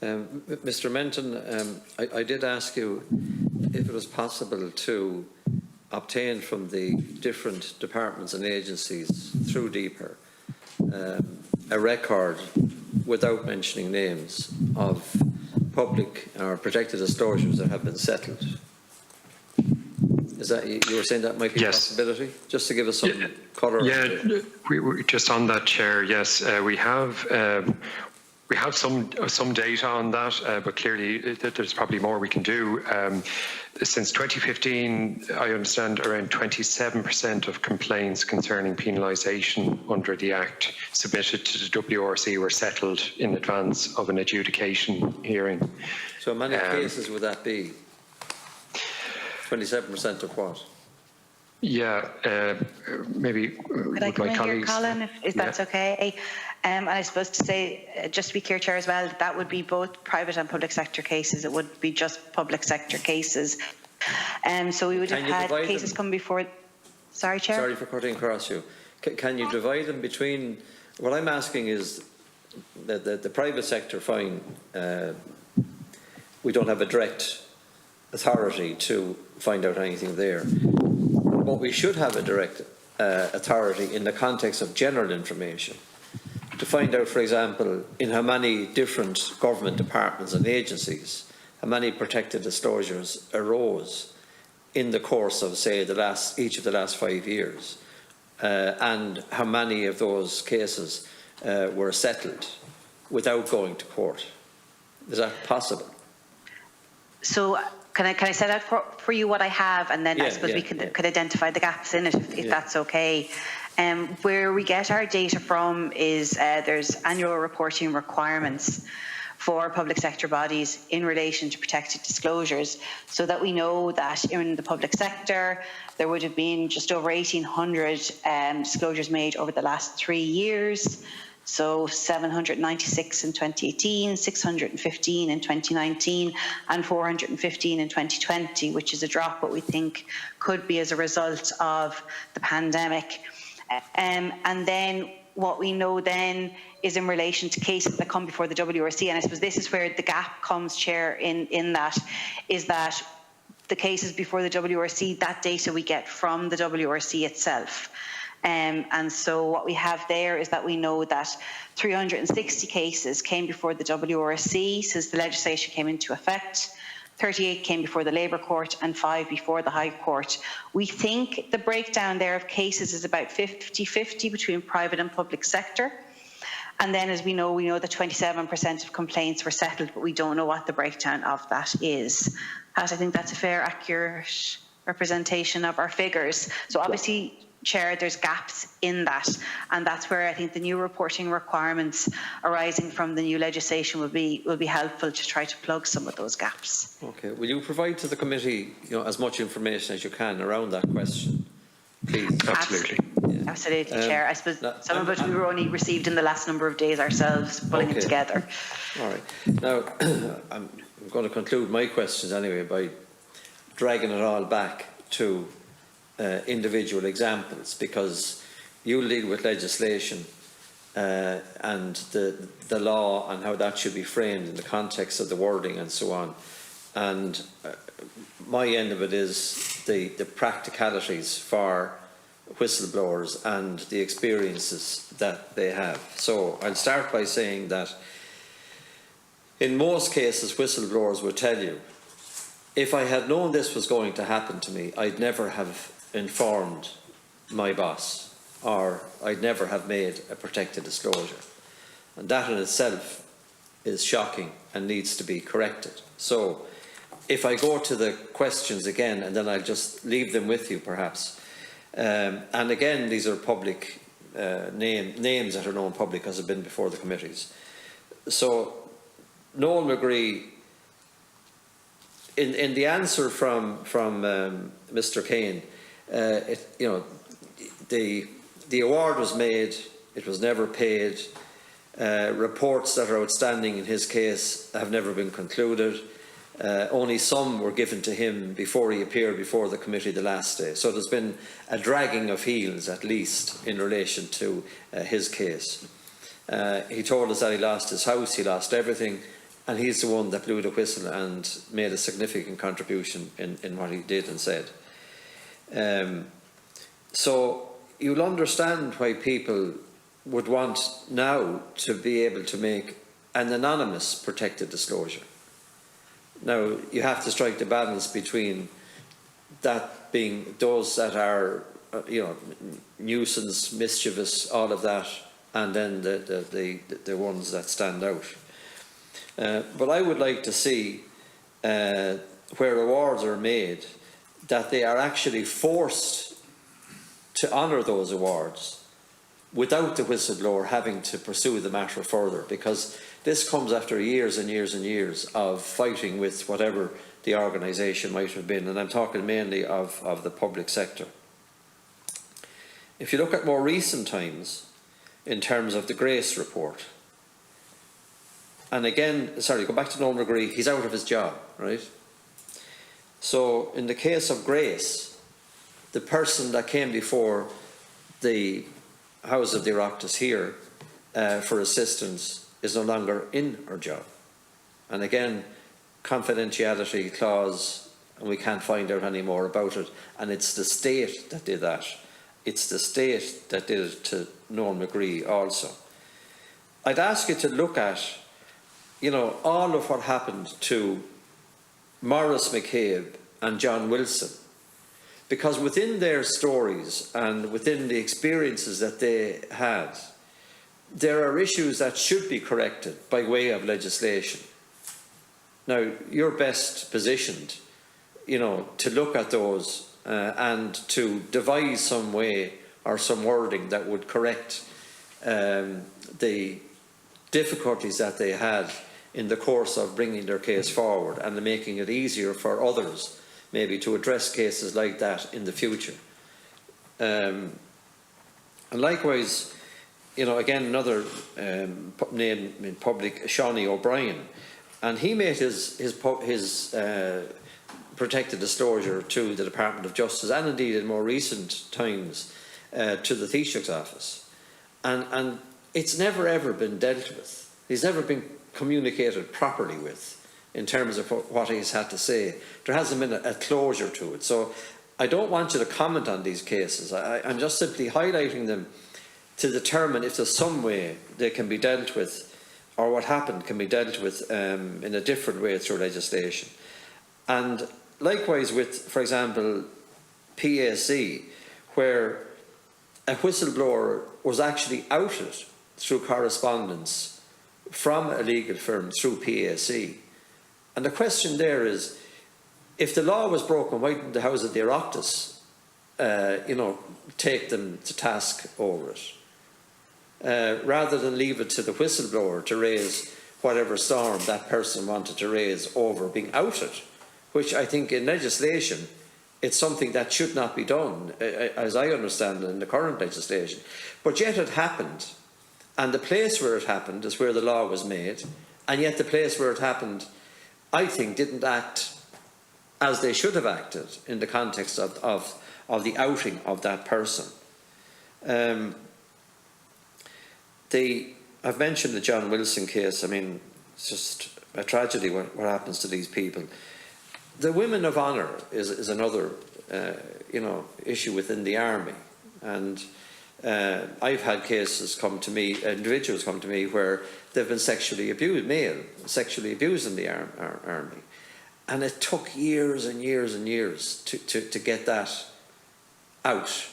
Mr. Menton, I did ask you if it was possible to obtain from the different departments and agencies through DPER a record, without mentioning names, of public or protected disclosures that have been settled. Is that, you were saying that might be a possibility? Just to give us some colour. Yeah, we just on that, Chair. Yes, we have some data on that, but clearly there's probably more we can do. Since 2015, I understand around 27% of complaints concerning penalisation under the Act submitted to the WRC were settled in advance of an adjudication hearing. So how many cases would that be? 27% of what? Yeah, maybe could I come in here, Colin, if that's okay? And I suppose to say, just to be clear, Chair, as well, that would be both private and public sector cases. It would be just public sector cases. So we would have had cases come before. Sorry, Chair. Sorry for cutting across you. Can you divide them between? What I'm asking is that the private sector, fine, we don't have a direct authority to find out anything there. But we should have a direct authority in the context of general information to find out, for example, in how many different government departments and agencies, how many protected disclosures arose in the course of, say, each of the last 5 years, and how many of those cases were settled without going to court. Is that possible? So can I set out for you what I have, and then I suppose we could identify the gaps in it if that's okay. Where we get our data from is there's annual reporting requirements for public sector bodies in relation to protected disclosures, so that we know that in the public sector there would have been just over 1,800 disclosures made over the last 3 years. So 796 in 2018, 615 in 2019 and 415 in 2020, which is a drop, what we think could be as a result of the pandemic. And then what we know then is in relation to cases that come before the WRC, and I suppose this is where the gap comes, Chair, in that, is that the cases before the WRC, that data we get from the WRC itself. And so what we have there is that we know that 360 cases came before the WRC since the legislation came into effect. 38 came before the Labour Court and 5 before the High Court. We think the breakdown there of cases is about 50-50 between private and public sector. And then, as we know that 27% of complaints were settled, but we don't know what the breakdown of that is. Pat, I think that's a fair, accurate representation of our figures. So obviously, Chair, there's gaps in that, and that's where I think the new reporting requirements arising from the new legislation will be helpful to try to plug some of those gaps. Okay. Will you provide to the committee, as much information as you can around that question, please? Absolutely. Yeah. Absolutely, Chair. I suppose some of it we were only received in the last number of days ourselves, pulling it together. All right. Now, I'm going to conclude my questions anyway by dragging it all back to individual examples, because you deal with legislation and the law and how that should be framed in the context of the wording and so on. And my end of it is the practicalities for whistleblowers and the experiences that they have. So I'll start by saying that in most cases whistleblowers will tell you, if I had known this was going to happen to me, I'd never have informed my boss, or I'd never have made a protected disclosure. And that in itself is shocking and needs to be corrected. So if I go to the questions again, and then I'll just leave them with you perhaps. And again, these are public names that are known public because they've been before the committees. So Noel McGree, in the answer from Mr. Kane, the award was made, it was never paid. Reports that are outstanding in his case have never been concluded. Only some were given to him before he appeared before the committee the last day. So there's been a dragging of heels, at least, in relation to his case. He told us that he lost his house, he lost everything. and he's the one that blew the whistle and made a significant contribution in what he did and said. So you'll understand why people would want now to be able to make an anonymous protected disclosure. Now, you have to strike the balance between that being those that are, nuisance, mischievous, all of that, and then the ones that stand out. But I would like to see where awards are made that they are actually forced to honour those awards without the whistleblower having to pursue the matter further, because this comes after years and years and years of fighting with whatever the organisation might have been, and I'm talking mainly of the public sector. If you look at more recent times, in terms of the Grace report, and again, go back to Noel McGree, he's out of his job, right? So in the case of Grace, the person that came before the House of the Oireachtas here for assistance is no longer in her job. And again, confidentiality clause, and we can't find out any more about it. And it's the state that did that. It's the state that did it to Noel McGree also. I'd ask you to look at, all of what happened to Maurice McCabe and John Wilson, because within their stories and within the experiences that they had, there are issues that should be corrected by way of legislation. Now, you're best positioned, to look at those and to devise some way or some wording that would correct the difficulties that they had in the course of bringing their case forward and making it easier for others maybe to address cases like that in the future. And likewise, again, another name in public, Shawnee O'Brien, and he made his protected disclosure to the Department of Justice, and indeed in more recent times to the Taoiseach's office. And it's never ever been dealt with. He's never been communicated properly with in terms of what he's had to say. There hasn't been a closure to it. So I don't want you to comment on these cases. I'm just simply highlighting them to determine if there's some way they can be dealt with, or what happened can be dealt with in a different way through legislation. And likewise with, for example, PAC, where a whistleblower was actually outed through correspondence from a legal firm through PAC. And the question there is, if the law was broken, why didn't the House of the Oireachtas, take them to task over it? Rather than leave it to the whistleblower to raise whatever storm that person wanted to raise over being outed, which I think in legislation, it's something that should not be done, as I understand it in the current legislation. But yet it happened, and the place where it happened is where the law was made, and yet the place where it happened, I think, didn't act as they should have acted in the context of the outing of that person. I've mentioned the John Wilson case. I mean, it's just a tragedy what happens to these people. The Women of Honour is another issue within the army, and I've had cases come to me, individuals come to me where they've been sexually abused, sexually abused in the army, and it took years and years and years to get that out,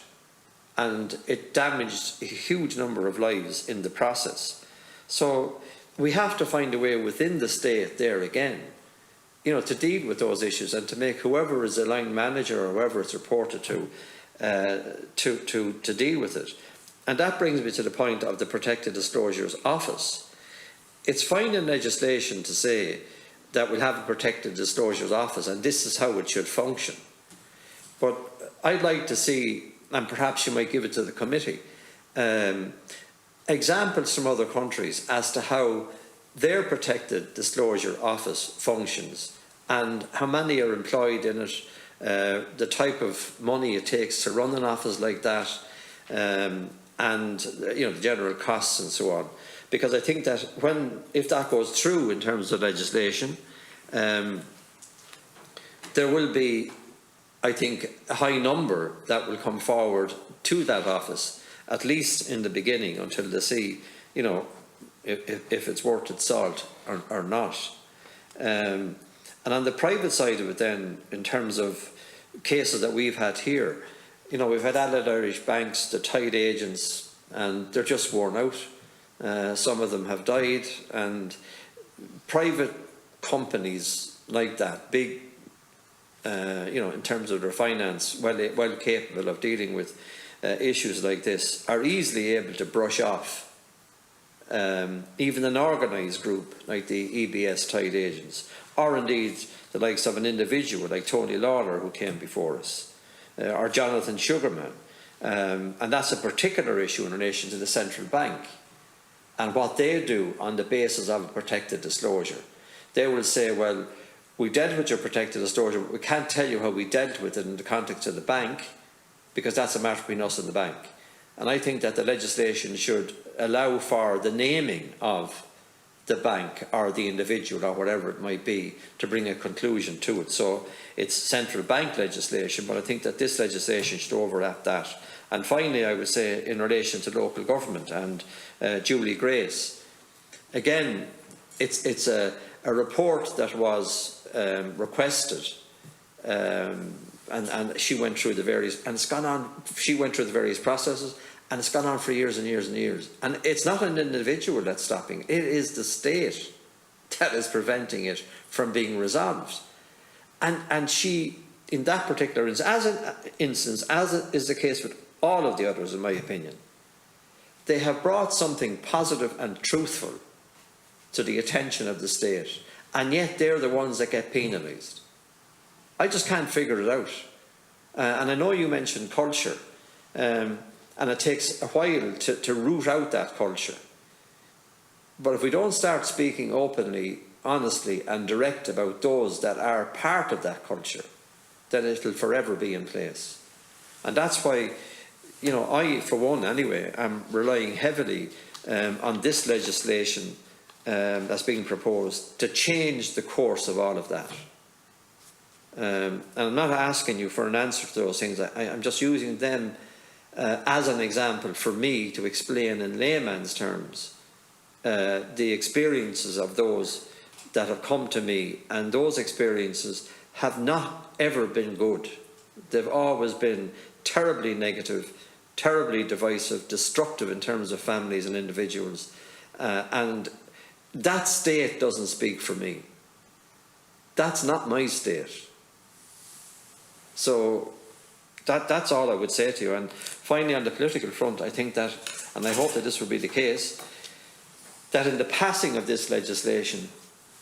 and it damaged a huge number of lives in the process. So we have to find a way within the state there again, to deal with those issues and to make whoever is a line manager or whoever it's reported to deal with it. And that brings me to the point of the Protected Disclosures Office. It's fine in legislation to say that we'll have a Protected Disclosures Office and this is how it should function. But I'd like to see, and perhaps you might give it to the committee, examples from other countries as to how their Protected Disclosure Office functions and how many are employed in it, the type of money it takes to run an office like that, and the general costs and so on. because I think that if that goes through in terms of legislation, there will be, I think, a high number that will come forward to that office, at least in the beginning, until they see, you know, if it's worth its salt or not. And on the private side of it then, in terms of cases that we've had here, you know, we've had Allied Irish banks, the tied agents, and they're just worn out. Some of them have died, and private companies like that, big, you know, in terms of their finance, well capable of dealing with issues like this, are easily able to brush off even an organised group like the EBS tied agents, or indeed the likes of an individual like Tony Lawler, who came before us, or Jonathan Sugarman. And that's a particular issue in relation to the central bank and what they do on the basis of a protected disclosure. They will say, well, we dealt with your protected disclosure, but we can't tell you how we dealt with it in the context of the bank, because that's a matter between us and the bank. And I think that the legislation should allow for the naming of the bank or the individual or whatever it might be to bring a conclusion to it. So it's central bank legislation, but I think that this legislation should overlap that. And finally, I would say in relation to local government and Julie Grace, again, it's a report that was requested, and she went through the various, and it's gone on, she went through the various processes, and it's gone on for years and years and years. And it's not an individual that's stopping, it is the state that is preventing it from being resolved. And she, in that particular instance, as is the case with all of the others, in my opinion, they have brought something positive and truthful to the attention of the state, and yet they're the ones that get penalised. I just can't figure it out. And I know you mentioned culture, and it takes a while to root out that culture. But if we don't start speaking openly, honestly and direct about those that are part of that culture, then it will forever be in place. And that's why, you know, I, for one anyway, am relying heavily on this legislation that's being proposed to change the course of all of that. And I'm not asking you for an answer to those things. I'm just using them as an example for me to explain in layman's terms the experiences of those that have come to me, and those experiences have not ever been good. They've always been terribly negative, terribly divisive, destructive in terms of families and individuals, and that state doesn't speak for me. That's not my state. So that's all I would say to you. And finally, on the political front, I think that, and I hope that this will be the case, that in the passing of this legislation,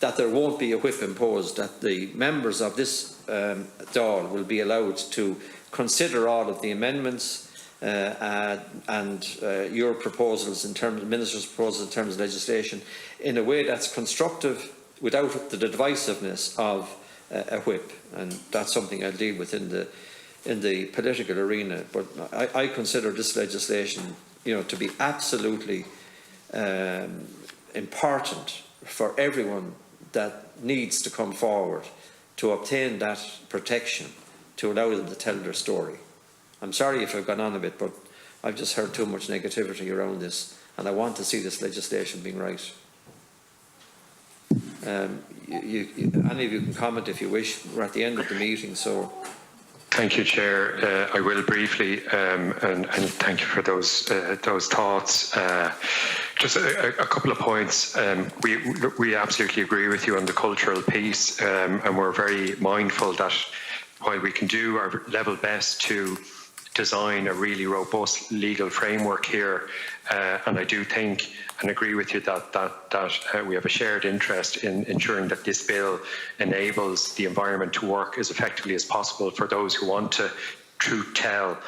that there won't be a whip imposed, that the members of this Dáil will be allowed to consider all of the amendments and your proposals in terms, the Minister's proposals in terms of legislation, in a way that's constructive without the divisiveness of a whip. And that's something I'll deal with in the political arena. But I consider this legislation, you know, to be absolutely important for everyone that needs to come forward to obtain that protection, to allow them to tell their story. I'm sorry if I've gone on a bit, but I've just heard too much negativity around this, and I want to see this legislation being right. Any of you can comment if you wish. We're at the end of the meeting, so. Thank you, Chair. I will briefly, and thank you for those thoughts. Just a couple of points. We absolutely agree with you on the cultural piece, and we're very mindful that while we can do our level best to design a really robust legal framework here, and I do think and agree with you that we have a shared interest in ensuring that this bill enables the environment to work as effectively as possible for those who want to truth tell.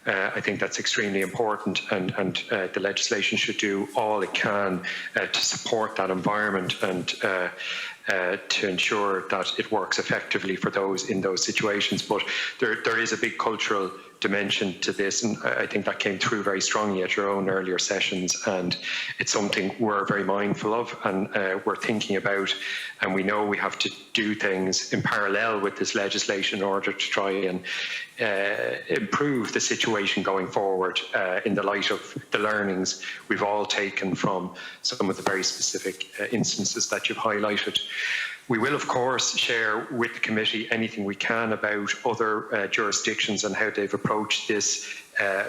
I think that's extremely important, and the legislation should do all it can to support that environment and to ensure that it works effectively for those in those situations. But there is a big cultural dimension to this, and I think that came through very strongly at your own earlier sessions, and it's something we're very mindful of, and we're thinking about, and we know we have to do things in parallel with this legislation in order to try and improve the situation going forward in the light of the learnings we've all taken from some of the very specific instances that you've highlighted. We will, of course, share with the committee anything we can about other jurisdictions and how they've approached this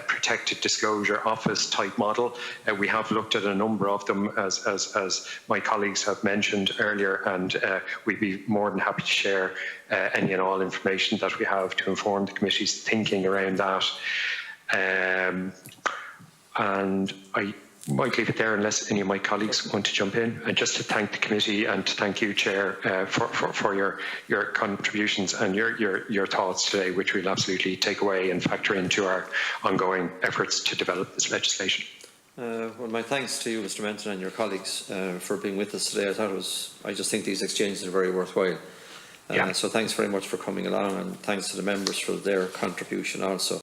protected disclosure office type model. We have looked at a number of them, as my colleagues have mentioned earlier, and we'd be more than happy to share any and all information that we have to inform the committee's thinking around that. And I might leave it there unless any of my colleagues want to jump in. And just to thank the committee and to thank you, Chair, for your contributions and your thoughts today, which we'll absolutely take away and factor into our ongoing efforts to develop this legislation. Well, my thanks to you, Mr. Menton, and your colleagues for being with us today. I just think these exchanges are very worthwhile. So thanks very much for coming along, and thanks to the members for their contribution also.